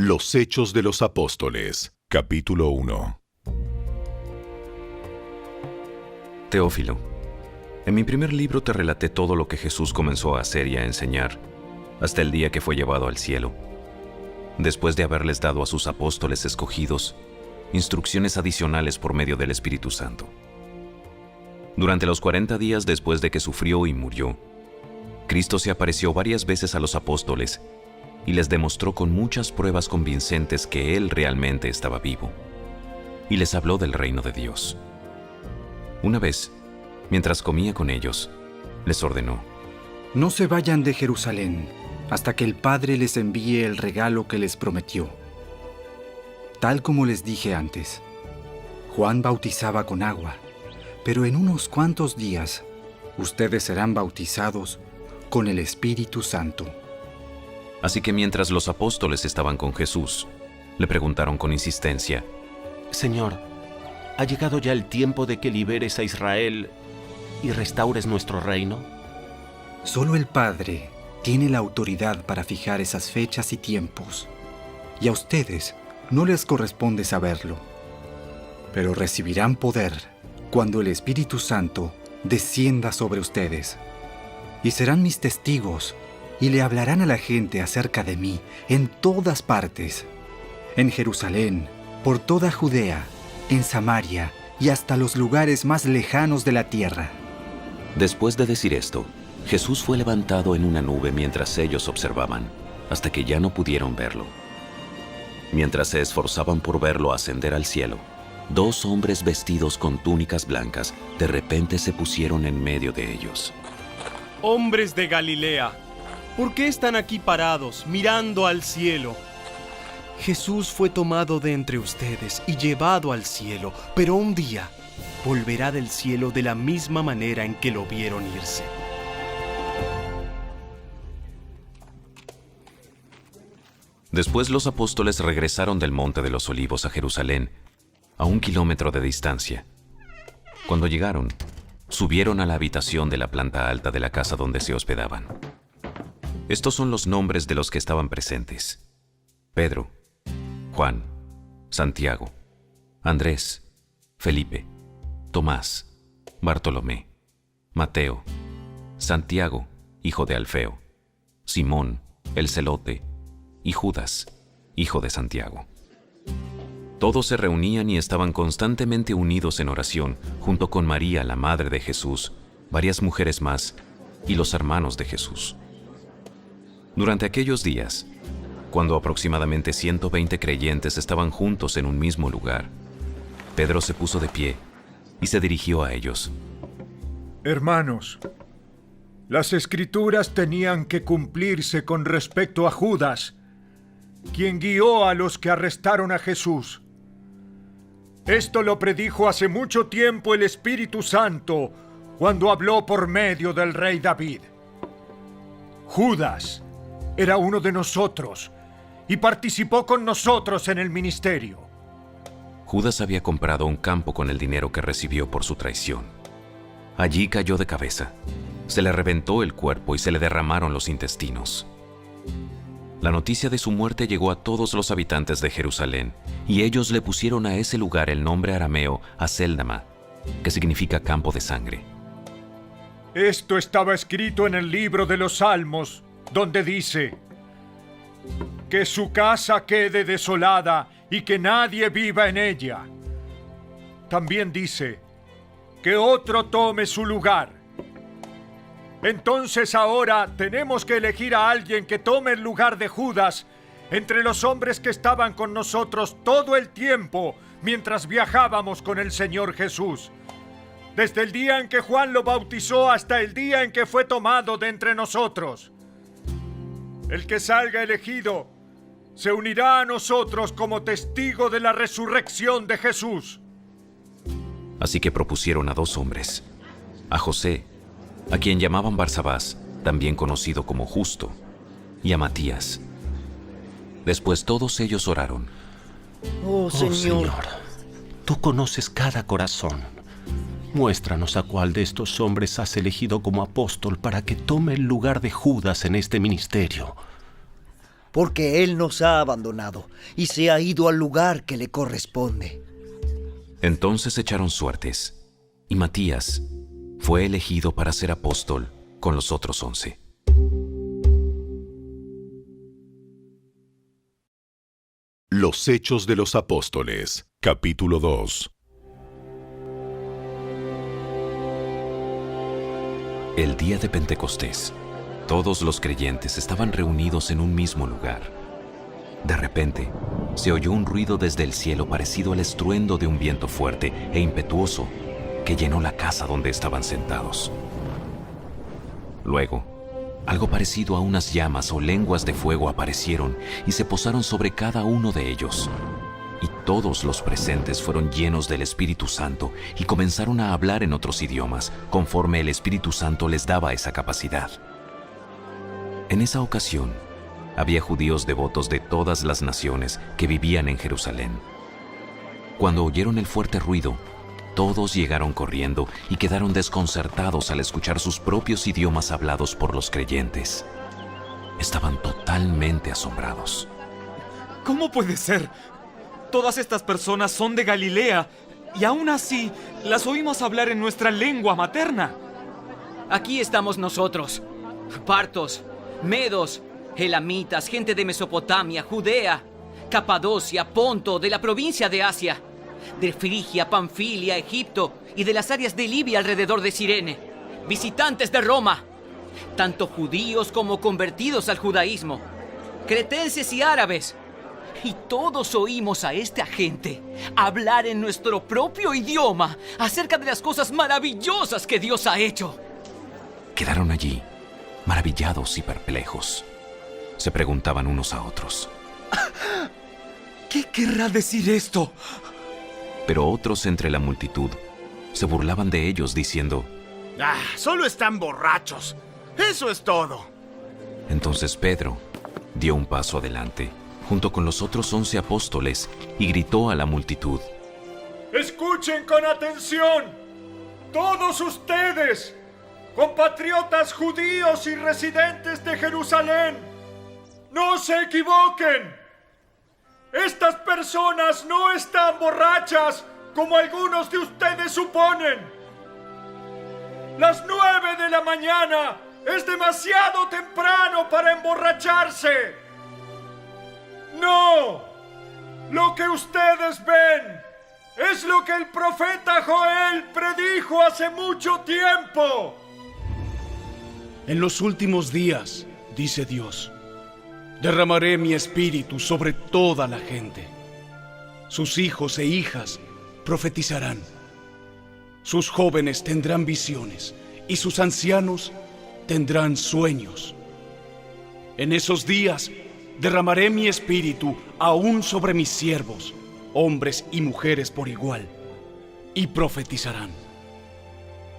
Los Hechos de los Apóstoles, capítulo 1. Teófilo, en mi primer libro te relaté todo lo que Jesús comenzó a hacer y a enseñar, hasta el día que fue llevado al cielo, después de haberles dado a sus apóstoles escogidos instrucciones adicionales por medio del Espíritu Santo. Durante los 40 días después de que sufrió y murió, Cristo se apareció varias veces a los apóstoles y les demostró con muchas pruebas convincentes que Él realmente estaba vivo, y les habló del reino de Dios. Una vez, mientras comía con ellos, les ordenó: No se vayan de Jerusalén hasta que el Padre les envíe el regalo que les prometió. Tal como les dije antes, Juan bautizaba con agua, pero en unos cuantos días ustedes serán bautizados con el Espíritu Santo. Así que mientras los apóstoles estaban con Jesús, le preguntaron con insistencia: Señor, ¿ha llegado ya el tiempo de que liberes a Israel y restaures nuestro reino? Solo el Padre tiene la autoridad para fijar esas fechas y tiempos, y a ustedes no les corresponde saberlo. Pero recibirán poder cuando el Espíritu Santo descienda sobre ustedes, y serán mis testigos, y le hablarán a la gente acerca de mí en todas partes, en Jerusalén, por toda Judea, en Samaria y hasta los lugares más lejanos de la tierra. Después de decir esto, Jesús fue levantado en una nube mientras ellos observaban, hasta que ya no pudieron verlo. Mientras se esforzaban por verlo ascender al cielo, 2 hombres vestidos con túnicas blancas de repente se pusieron en medio de ellos. Hombres de Galilea, ¿por qué están aquí parados, mirando al cielo? Jesús fue tomado de entre ustedes y llevado al cielo, pero un día volverá del cielo de la misma manera en que lo vieron irse. Después los apóstoles regresaron del Monte de los Olivos a Jerusalén, a 1 kilómetro de distancia. Cuando llegaron, subieron a la habitación de la planta alta de la casa donde se hospedaban. Estos son los nombres de los que estaban presentes: Pedro, Juan, Santiago, Andrés, Felipe, Tomás, Bartolomé, Mateo, Santiago, hijo de Alfeo, Simón, el celote, y Judas, hijo de Santiago. Todos se reunían y estaban constantemente unidos en oración, junto con María, la madre de Jesús, varias mujeres más, y los hermanos de Jesús. Durante aquellos días, cuando aproximadamente 120 creyentes estaban juntos en un mismo lugar, Pedro se puso de pie y se dirigió a ellos. Hermanos, las Escrituras tenían que cumplirse con respecto a Judas, quien guió a los que arrestaron a Jesús. Esto lo predijo hace mucho tiempo el Espíritu Santo cuando habló por medio del rey David. Judas era uno de nosotros y participó con nosotros en el ministerio. Judas había comprado un campo con el dinero que recibió por su traición. Allí cayó de cabeza, se le reventó el cuerpo y se le derramaron los intestinos. La noticia de su muerte llegó a todos los habitantes de Jerusalén, y ellos le pusieron a ese lugar el nombre arameo Acéldama, que significa campo de sangre. Esto estaba escrito en el libro de los Salmos, donde dice: que su casa quede desolada y que nadie viva en ella. También dice: que otro tome su lugar. Entonces ahora tenemos que elegir a alguien que tome el lugar de Judas entre los hombres que estaban con nosotros todo el tiempo mientras viajábamos con el Señor Jesús, desde el día en que Juan lo bautizó hasta el día en que fue tomado de entre nosotros. El que salga elegido se unirá a nosotros como testigo de la resurrección de Jesús. Así que propusieron a 2 hombres, a José, a quien llamaban Barsabás, también conocido como Justo, y a Matías. Después todos ellos oraron. Oh Señor, tú conoces cada corazón. Muéstranos a cuál de estos hombres has elegido como apóstol para que tome el lugar de Judas en este ministerio. porque Él nos ha abandonado y se ha ido al lugar que le corresponde. Entonces echaron suertes, y Matías fue elegido para ser apóstol con los otros 11. Los Hechos de los Apóstoles, capítulo 2. El día de Pentecostés, todos los creyentes estaban reunidos en un mismo lugar. De repente, se oyó un ruido desde el cielo parecido al estruendo de un viento fuerte e impetuoso que llenó la casa donde estaban sentados. Luego, algo parecido a unas llamas o lenguas de fuego aparecieron y se posaron sobre cada uno de ellos. Y todos los presentes fueron llenos del Espíritu Santo y comenzaron a hablar en otros idiomas, conforme el Espíritu Santo les daba esa capacidad. En esa ocasión, había judíos devotos de todas las naciones que vivían en Jerusalén. Cuando oyeron el fuerte ruido, todos llegaron corriendo y quedaron desconcertados al escuchar sus propios idiomas hablados por los creyentes. Estaban totalmente asombrados. ¿Cómo puede ser? Todas estas personas son de Galilea y aún así las oímos hablar en nuestra lengua materna. Aquí estamos nosotros, partos, medos, elamitas, gente de Mesopotamia, Judea, Capadocia, Ponto, de la provincia de Asia, de Frigia, Panfilia, Egipto y de las áreas de Libia alrededor de Cirene, visitantes de Roma, tanto judíos como convertidos al judaísmo, cretenses y árabes. Y todos oímos a esta gente hablar en nuestro propio idioma acerca de las cosas maravillosas que Dios ha hecho. Quedaron allí, maravillados y perplejos. Se preguntaban unos a otros: ¿qué querrá decir esto? Pero otros entre la multitud se burlaban de ellos diciendo: solo están borrachos. Eso es todo. Entonces Pedro dio un paso adelante, junto con los otros 11 apóstoles, y gritó a la multitud: Escuchen con atención, todos ustedes, compatriotas judíos y residentes de Jerusalén, no se equivoquen. Estas personas no están borrachas como algunos de ustedes suponen. Las 9 de la mañana es demasiado temprano para emborracharse. No, lo que ustedes ven es lo que el profeta Joel predijo hace mucho tiempo. En los últimos días, dice Dios, derramaré mi espíritu sobre toda la gente. Sus hijos e hijas profetizarán. Sus jóvenes tendrán visiones y sus ancianos tendrán sueños. En esos días derramaré mi espíritu aún sobre mis siervos, hombres y mujeres por igual, y profetizarán.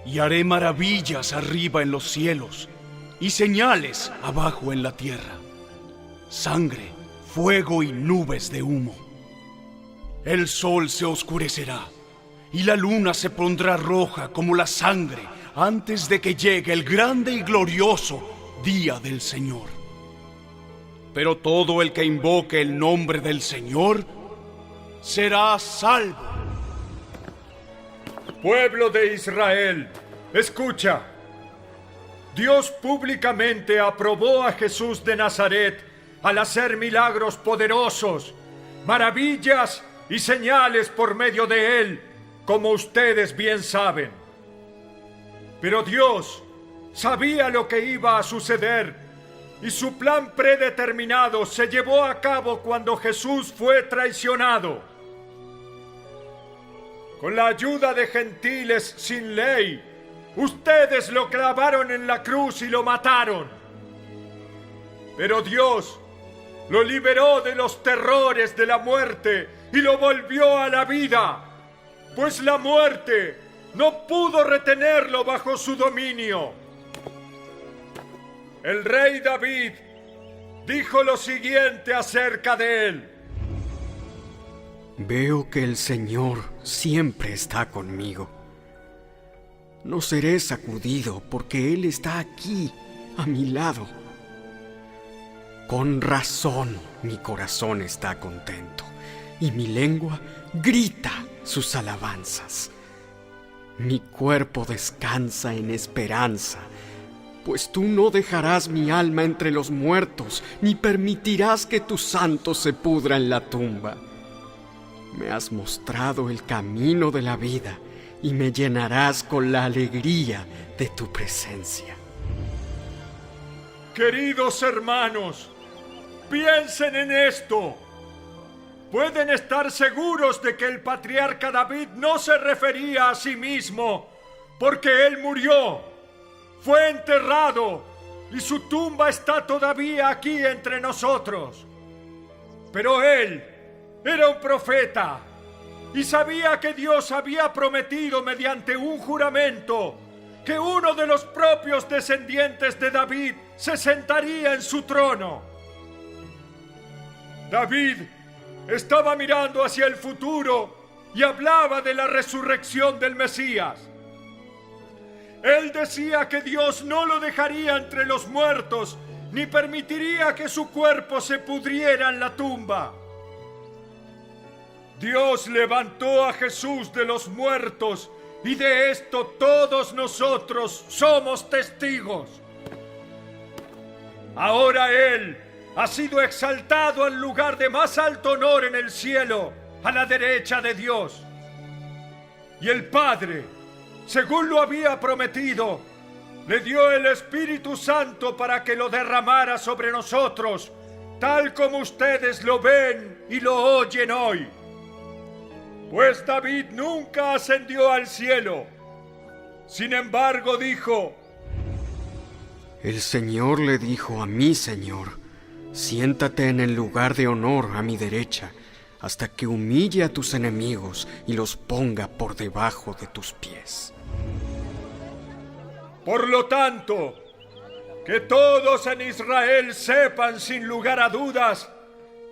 Y haré maravillas arriba en los cielos y señales abajo en la tierra: sangre, fuego y nubes de humo. El sol se oscurecerá y la luna se pondrá roja como la sangre antes de que llegue el grande y glorioso día del Señor. Pero todo el que invoque el nombre del Señor será salvo. Pueblo de Israel, escucha. Dios públicamente aprobó a Jesús de Nazaret al hacer milagros poderosos, maravillas y señales por medio de él, como ustedes bien saben. Pero Dios sabía lo que iba a suceder y su plan predeterminado se llevó a cabo cuando Jesús fue traicionado. Con la ayuda de gentiles sin ley, ustedes lo clavaron en la cruz y lo mataron. Pero Dios lo liberó de los terrores de la muerte y lo volvió a la vida, pues la muerte no pudo retenerlo bajo su dominio. El rey David dijo lo siguiente acerca de él: Veo que el Señor siempre está conmigo. No seré sacudido porque Él está aquí, a mi lado. Con razón mi corazón está contento y mi lengua grita sus alabanzas. Mi cuerpo descansa en esperanza, pues tú no dejarás mi alma entre los muertos, ni permitirás que tu santo se pudra en la tumba. Me has mostrado el camino de la vida y me llenarás con la alegría de tu presencia. Queridos hermanos, piensen en esto. Pueden estar seguros de que el patriarca David no se refería a sí mismo, porque él murió, fue enterrado y su tumba está todavía aquí entre nosotros. Pero él era un profeta y sabía que Dios había prometido mediante un juramento que uno de los propios descendientes de David se sentaría en su trono. David estaba mirando hacia el futuro y hablaba de la resurrección del Mesías. Él decía que Dios no lo dejaría entre los muertos, ni permitiría que su cuerpo se pudriera en la tumba. Dios levantó a Jesús de los muertos, y de esto todos nosotros somos testigos. Ahora Él ha sido exaltado al lugar de más alto honor en el cielo, a la derecha de Dios. Y el Padre, según lo había prometido, le dio el Espíritu Santo para que lo derramara sobre nosotros, tal como ustedes lo ven y lo oyen hoy. Pues David nunca ascendió al cielo. Sin embargo, dijo: El Señor le dijo a mi Señor: siéntate en el lugar de honor a mi derecha, hasta que humille a tus enemigos y los ponga por debajo de tus pies. Por lo tanto, que todos en Israel sepan sin lugar a dudas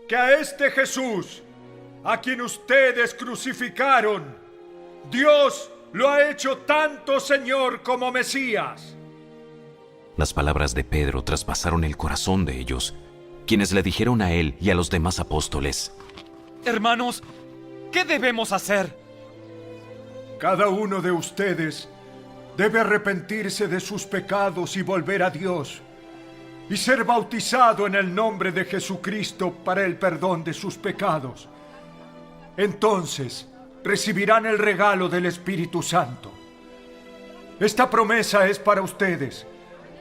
que a este Jesús, a quien ustedes crucificaron, Dios lo ha hecho tanto Señor como Mesías. Las palabras de Pedro traspasaron el corazón de ellos, quienes le dijeron a él y a los demás apóstoles: Hermanos, ¿qué debemos hacer? Cada uno de ustedes debe arrepentirse de sus pecados y volver a Dios, y ser bautizado en el nombre de Jesucristo para el perdón de sus pecados. Entonces recibirán el regalo del Espíritu Santo. Esta promesa es para ustedes,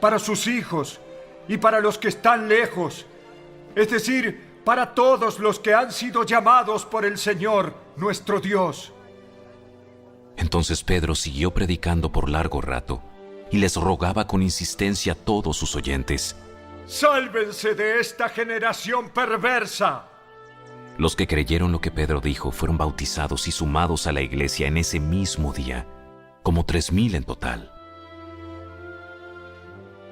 para sus hijos y para los que están lejos, es decir, para todos los que han sido llamados por el Señor, nuestro Dios. Entonces Pedro siguió predicando por largo rato y les rogaba con insistencia a todos sus oyentes: ¡sálvense de esta generación perversa! Los que creyeron lo que Pedro dijo fueron bautizados y sumados a la iglesia en ese mismo día, como 3,000 en total.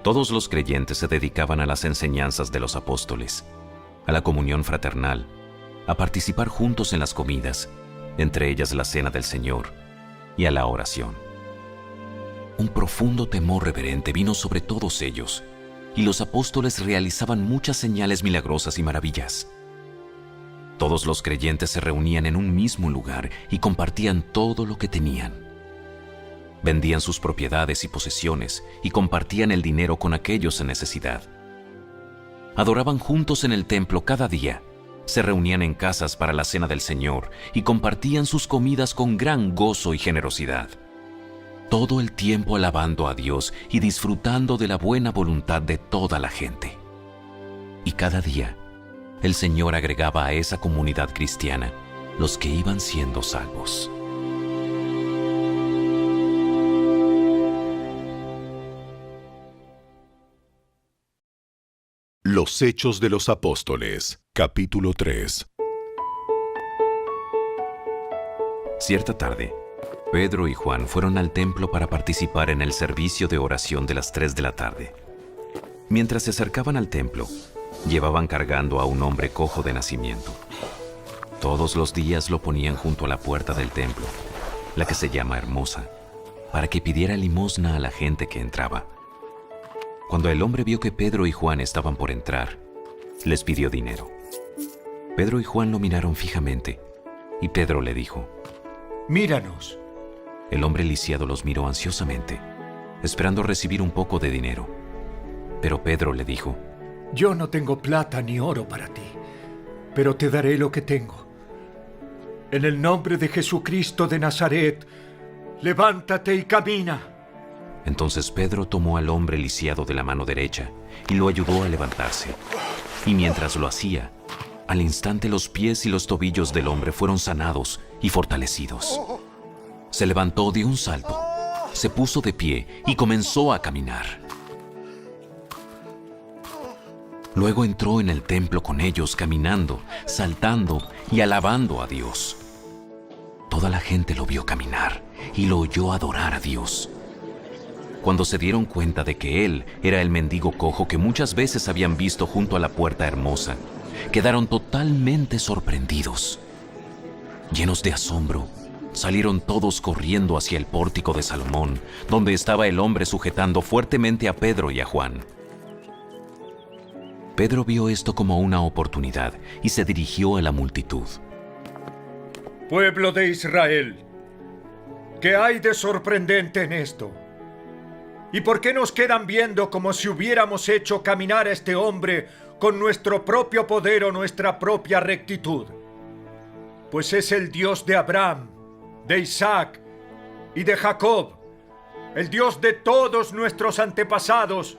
Todos los creyentes se dedicaban a las enseñanzas de los apóstoles, a la comunión fraternal, a participar juntos en las comidas, entre ellas la cena del Señor, y a la oración. Un profundo temor reverente vino sobre todos ellos, y los apóstoles realizaban muchas señales milagrosas y maravillas. Todos los creyentes se reunían en un mismo lugar y compartían todo lo que tenían. Vendían sus propiedades y posesiones y compartían el dinero con aquellos en necesidad. Adoraban juntos en el templo cada día, se reunían en casas para la cena del Señor y compartían sus comidas con gran gozo y generosidad. Todo el tiempo alabando a Dios y disfrutando de la buena voluntad de toda la gente. Y cada día, el Señor agregaba a esa comunidad cristiana los que iban siendo salvos. Los Hechos de los Apóstoles, capítulo 3. Cierta tarde, Pedro y Juan fueron al templo para participar en el servicio de oración de las 3 de la tarde. Mientras se acercaban al templo, llevaban cargando a un hombre cojo de nacimiento. Todos los días lo ponían junto a la puerta del templo, la que se llama Hermosa, para que pidiera limosna a la gente que entraba. Cuando el hombre vio que Pedro y Juan estaban por entrar, Les pidió dinero. Pedro y Juan lo miraron fijamente, y Pedro le dijo: Míranos. El hombre lisiado los miró ansiosamente, esperando recibir un poco de dinero. Pero Pedro le dijo: Yo no tengo plata ni oro para ti, pero te daré lo que tengo. En el nombre de Jesucristo de Nazaret, levántate y camina. Entonces Pedro tomó al hombre lisiado de la mano derecha y lo ayudó a levantarse. Y mientras lo hacía, al instante los pies y los tobillos del hombre fueron sanados y fortalecidos. Se levantó de un salto, se puso de pie y comenzó a caminar. Luego entró en el templo con ellos, caminando, saltando y alabando a Dios. Toda la gente lo vio caminar y lo oyó adorar a Dios. Cuando se dieron cuenta de que él era el mendigo cojo que muchas veces habían visto junto a la puerta hermosa, quedaron totalmente sorprendidos. Llenos de asombro, salieron todos corriendo hacia el pórtico de Salomón, donde estaba el hombre sujetando fuertemente a Pedro y a Juan. Pedro vio esto como una oportunidad y se dirigió a la multitud. Pueblo de Israel, ¿qué hay de sorprendente en esto? ¿Y por qué nos quedan viendo como si hubiéramos hecho caminar a este hombre con nuestro propio poder o nuestra propia rectitud? Pues es el Dios de Abraham, de Isaac y de Jacob, el Dios de todos nuestros antepasados,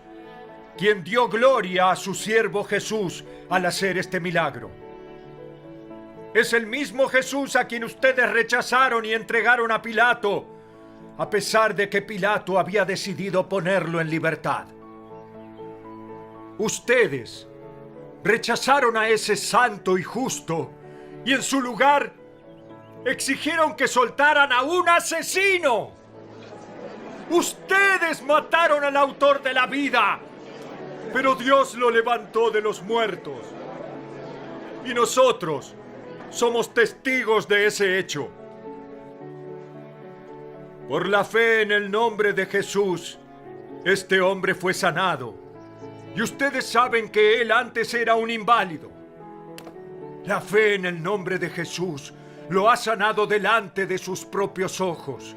quien dio gloria a su siervo Jesús al hacer este milagro. Es el mismo Jesús a quien ustedes rechazaron y entregaron a Pilato, a pesar de que Pilato había decidido ponerlo en libertad. Ustedes rechazaron a ese santo y justo y en su lugar exigieron que soltaran a un asesino. Ustedes mataron al autor de la vida, pero Dios lo levantó de los muertos. Y nosotros somos testigos de ese hecho. Por la fe en el nombre de Jesús, este hombre fue sanado. Y ustedes saben que él antes era un inválido. La fe en el nombre de Jesús lo ha sanado delante de sus propios ojos.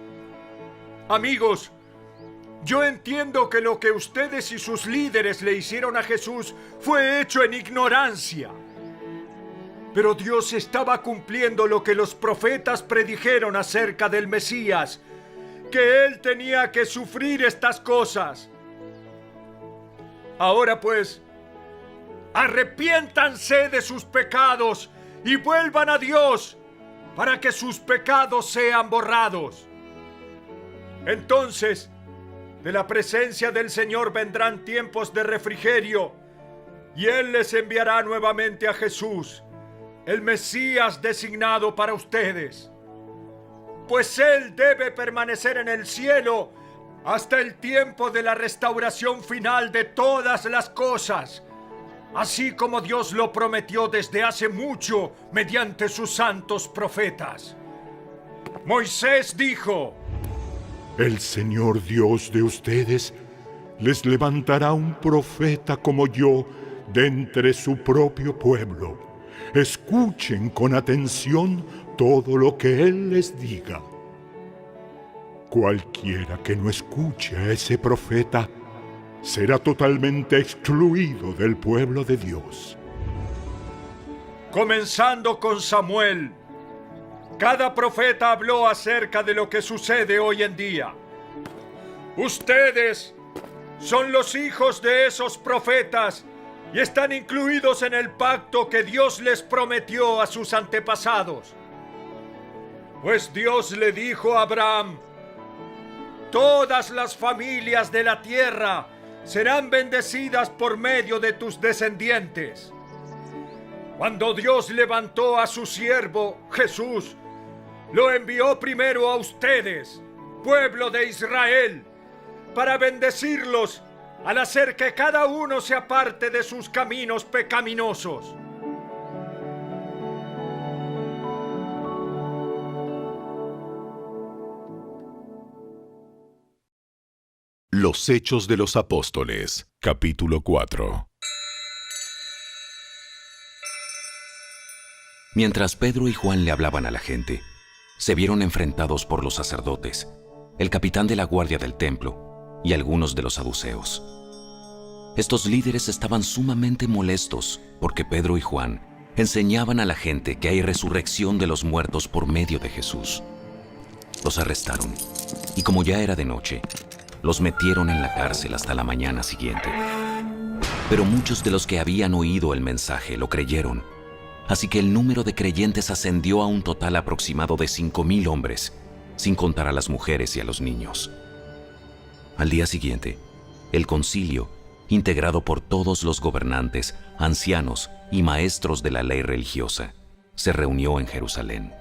Amigos, yo entiendo que lo que ustedes y sus líderes le hicieron a Jesús fue hecho en ignorancia. Pero Dios estaba cumpliendo lo que los profetas predijeron acerca del Mesías, que Él tenía que sufrir estas cosas. Ahora pues, arrepiéntanse de sus pecados y vuelvan a Dios para que sus pecados sean borrados. Entonces, de la presencia del Señor vendrán tiempos de refrigerio y Él les enviará nuevamente a Jesús, el Mesías designado para ustedes. Pues Él debe permanecer en el cielo hasta el tiempo de la restauración final de todas las cosas, así como Dios lo prometió desde hace mucho mediante sus santos profetas. Moisés dijo: El Señor Dios de ustedes les levantará un profeta como yo de entre su propio pueblo. Escuchen con atención todo lo que Él les diga. Cualquiera que no escuche a ese profeta será totalmente excluido del pueblo de Dios. Comenzando con Samuel, cada profeta habló acerca de lo que sucede hoy en día. Ustedes son los hijos de esos profetas y están incluidos en el pacto que Dios les prometió a sus antepasados. Pues Dios le dijo a Abraham: todas las familias de la tierra serán bendecidas por medio de tus descendientes. Cuando Dios levantó a su siervo Jesús, lo envió primero a ustedes, pueblo de Israel, para bendecirlos al hacer que cada uno se aparte de sus caminos pecaminosos. Los Hechos de los Apóstoles, capítulo 4. Mientras Pedro y Juan le hablaban a la gente, se vieron enfrentados por los sacerdotes, el capitán de la guardia del templo y algunos de los saduceos. Estos líderes estaban sumamente molestos porque Pedro y Juan enseñaban a la gente que hay resurrección de los muertos por medio de Jesús. Los arrestaron y como ya era de noche, los metieron en la cárcel hasta la mañana siguiente. Pero muchos de los que habían oído el mensaje lo creyeron, así que el número de creyentes ascendió a un total aproximado de 5,000 hombres, sin contar a las mujeres y a los niños. Al día siguiente, el concilio, integrado por todos los gobernantes, ancianos y maestros de la ley religiosa, se reunió en Jerusalén.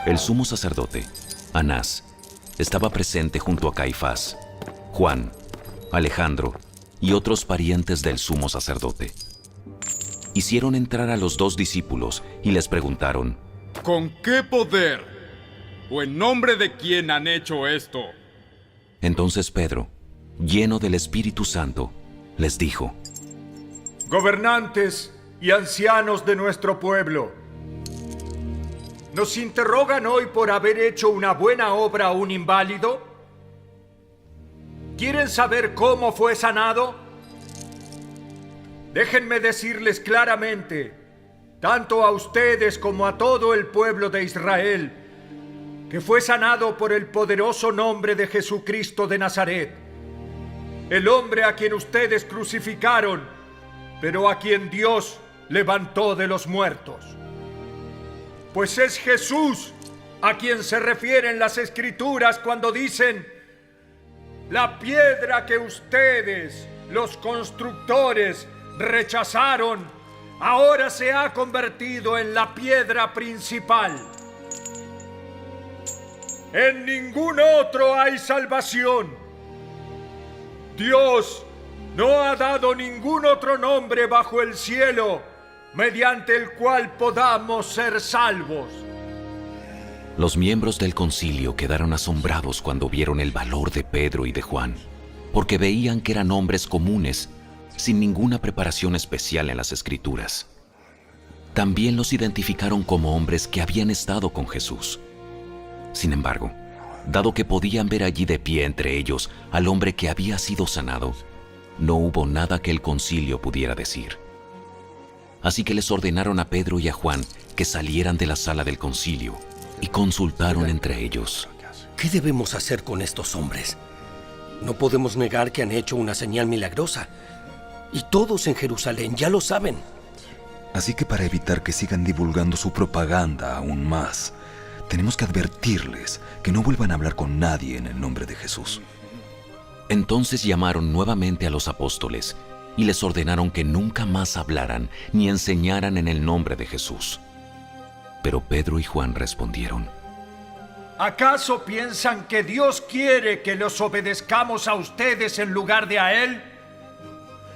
El sumo sacerdote, Anás, estaba presente junto a Caifás, Juan, Alejandro y otros parientes del sumo sacerdote. Hicieron entrar a los 2 discípulos y les preguntaron: ¿con qué poder o en nombre de quién han hecho esto? Entonces Pedro, lleno del Espíritu Santo, les dijo: Gobernantes y ancianos de nuestro pueblo, ¿nos interrogan hoy por haber hecho una buena obra a un inválido? ¿Quieren saber cómo fue sanado? Déjenme decirles claramente, tanto a ustedes como a todo el pueblo de Israel, que fue sanado por el poderoso nombre de Jesucristo de Nazaret, el hombre a quien ustedes crucificaron, pero a quien Dios levantó de los muertos. Pues es Jesús a quien se refieren las Escrituras cuando dicen: la piedra que ustedes, los constructores, rechazaron, ahora se ha convertido en la piedra principal. En ningún otro hay salvación. Dios no ha dado ningún otro nombre bajo el cielo mediante el cual podamos ser salvos. Los miembros del concilio quedaron asombrados cuando vieron el valor de Pedro y de Juan, porque veían que eran hombres comunes, sin ninguna preparación especial en las Escrituras. También los identificaron como hombres que habían estado con Jesús. Sin embargo, dado que podían ver allí de pie entre ellos al hombre que había sido sanado, no hubo nada que el concilio pudiera decir. Así que les ordenaron a Pedro y a Juan que salieran de la sala del concilio y consultaron entre ellos. ¿Qué debemos hacer con estos hombres? No podemos negar que han hecho una señal milagrosa. Y todos en Jerusalén ya lo saben. Así que para evitar que sigan divulgando su propaganda aún más, tenemos que advertirles que no vuelvan a hablar con nadie en el nombre de Jesús. Entonces llamaron nuevamente a los apóstoles y les ordenaron que nunca más hablaran ni enseñaran en el nombre de Jesús. Pero Pedro y Juan respondieron: ¿acaso piensan que Dios quiere que los obedezcamos a ustedes en lugar de a Él?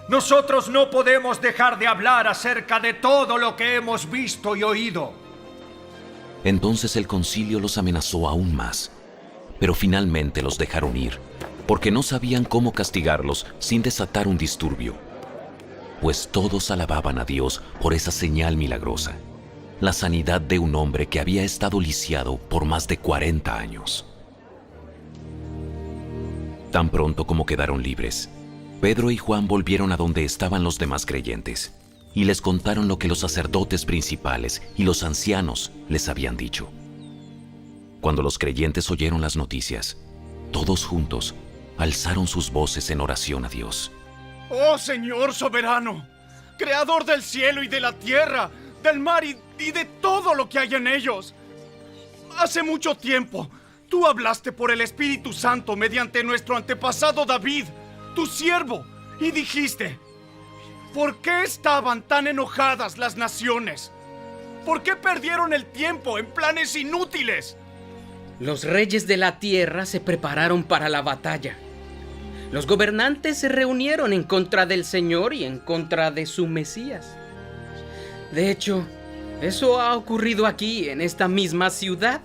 Nosotros no podemos dejar de hablar acerca de todo lo que hemos visto y oído. Entonces el concilio los amenazó aún más, pero finalmente los dejaron ir, porque no sabían cómo castigarlos sin desatar un disturbio. Pues todos alababan a Dios por esa señal milagrosa, la sanidad de un hombre que había estado lisiado por más de 40 años. Tan pronto como quedaron libres, Pedro y Juan volvieron a donde estaban los demás creyentes y les contaron lo que los sacerdotes principales y los ancianos les habían dicho. Cuando los creyentes oyeron las noticias, todos juntos alzaron sus voces en oración a Dios. ¡Oh Señor soberano! Creador del cielo y de la tierra, del mar y de todo lo que hay en ellos. Hace mucho tiempo, tú hablaste por el Espíritu Santo mediante nuestro antepasado David, tu siervo, y dijiste: ¿por qué estaban tan enojadas las naciones? ¿Por qué perdieron el tiempo en planes inútiles? Los reyes de la tierra se prepararon para la batalla. Los gobernantes se reunieron en contra del Señor y en contra de su Mesías. De hecho, eso ha ocurrido aquí, en esta misma ciudad.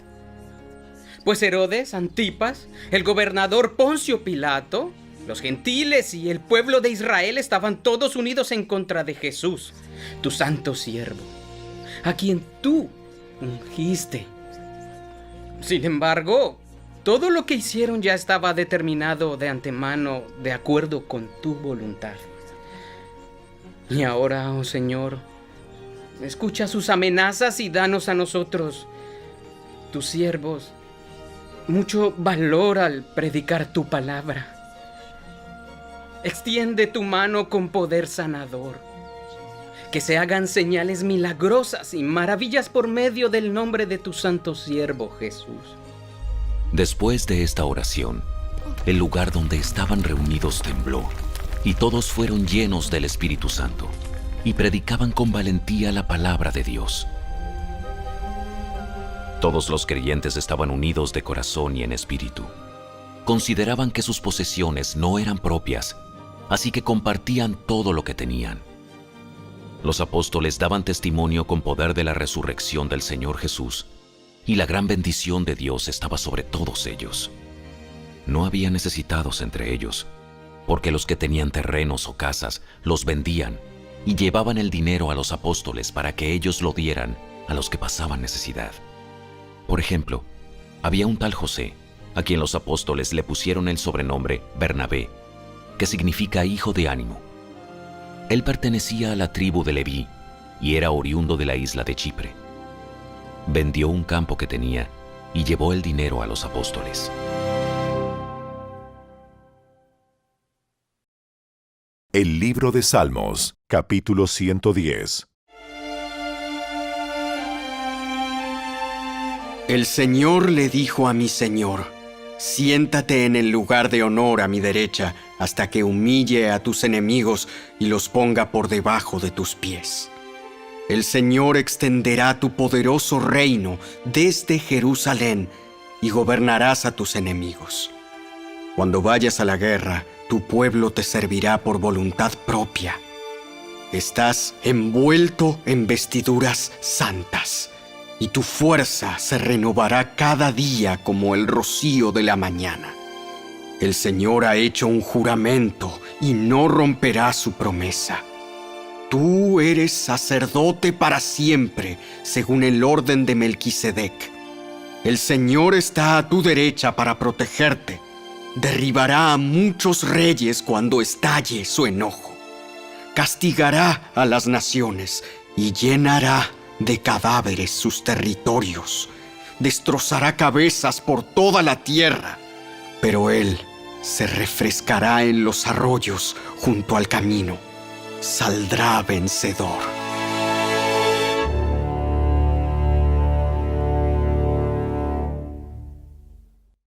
Pues Herodes Antipas, el gobernador Poncio Pilato, los gentiles y el pueblo de Israel estaban todos unidos en contra de Jesús, tu santo siervo. a quien tú ungiste. Sin embargo, todo lo que hicieron ya estaba determinado de antemano de acuerdo con tu voluntad. Y ahora, oh Señor, escucha sus amenazas y danos a nosotros, tus siervos, mucho valor al predicar tu palabra. Extiende tu mano con poder sanador. Que se hagan señales milagrosas y maravillas por medio del nombre de tu santo siervo Jesús. Después de esta oración, el lugar donde estaban reunidos tembló, y todos fueron llenos del Espíritu Santo, y predicaban con valentía la palabra de Dios. Todos los creyentes estaban unidos de corazón y en espíritu. Consideraban que sus posesiones no eran propias, así que compartían todo lo que tenían. Los apóstoles daban testimonio con poder de la resurrección del Señor Jesús, y la gran bendición de Dios estaba sobre todos ellos. No había necesitados entre ellos, porque los que tenían terrenos o casas los vendían y llevaban el dinero a los apóstoles para que ellos lo dieran a los que pasaban necesidad. Por ejemplo, había un tal José, a quien los apóstoles le pusieron el sobrenombre Bernabé, que significa hijo de ánimo. Él pertenecía a la tribu de Leví y era oriundo de la isla de Chipre. Vendió un campo que tenía y llevó el dinero a los apóstoles. El libro de Salmos, capítulo 110. El Señor le dijo a mi Señor: siéntate en el lugar de honor a mi derecha, hasta que humille a tus enemigos y los ponga por debajo de tus pies. El Señor extenderá tu poderoso reino desde Jerusalén y gobernarás a tus enemigos. Cuando vayas a la guerra, tu pueblo te servirá por voluntad propia. Estás envuelto en vestiduras santas, y tu fuerza se renovará cada día como el rocío de la mañana. El Señor ha hecho un juramento y no romperá su promesa. Tú eres sacerdote para siempre, según el orden de Melquisedec. El Señor está a tu derecha para protegerte. Derribará a muchos reyes cuando estalle su enojo. Castigará a las naciones y llenará de cadáveres sus territorios. Destrozará cabezas por toda la tierra, pero Él se refrescará en los arroyos junto al camino. Saldrá vencedor.